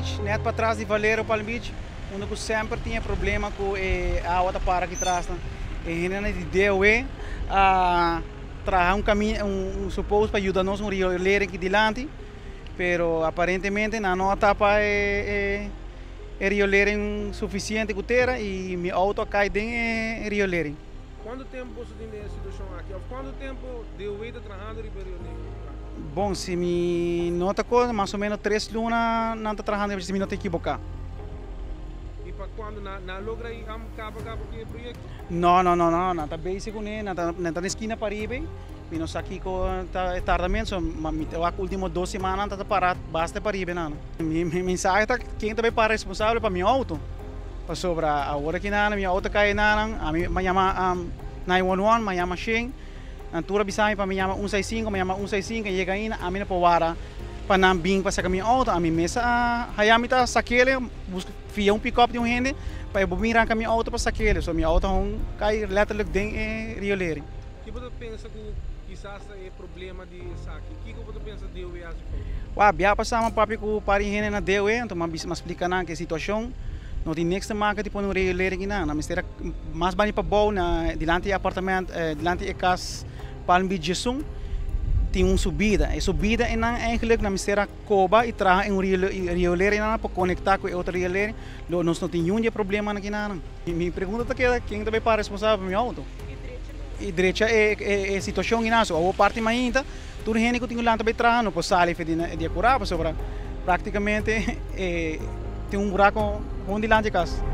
Beach, net para trás de Valero Palm Beach, onde eu sempre tinha problema com a outra para aqui atrás. E a gente deu a trazer caminho, suposto para ajudar-nos a ler aqui diante, pero aparentemente na nossa etapa riolerem suficiente gutera e meu auto cai dentro riolerem. Quanto tempo você tem essa situação aqui? Quanto tempo deu de trabalhando em riolerem? Bom, se me nota coisa, mais ou menos 3 lunas não está trabalhando, se me não te equivocar. E para quando na logra aí acaba aquele projeto? Não, está basic né, não está na esquina para ir, e nós aqui com tardamento, mas as últimas 2 semanas está parado, basta para ir, não. Minha mensagem é quem também para responsável para meu auto, para sobre a hora que não, minha auto cai não, a mim me chama 911, me chama Sheng, a tura bisai para me chama 165, me chama 165 e chega aí, a mim não pode para não vir para sacar meu auto, a mim mesa a Hayamita saquele, busca fia pick-up de gente para eu vir arrancar meu auto para saquele, so meu auto cai letterlijk dentro Rio Lere. O que você pensa que quizás é problema de saque? O que você pensa de eu assim? Bia passamos papi com pari gente na deu então mas explica na que situação não tem next marca tipo no Rio Lere aqui não, mas terá mais bani para bom na dilante apartamento, dilante a casa Palm Beach Jesum tem subida, a subida é eigenlijk na mistéria Coba e traz em Rio Lere para conectar com outro Rio Lere, nós não tem nenhum problema aqui não. Me pergunta que quem também para responsável por meu auto? E direita é situação inaso, a parte mais ainda, tudo gente que tem lá também traz, não pode sair de curar, sobre praticamente tem buraco onde lá de casa.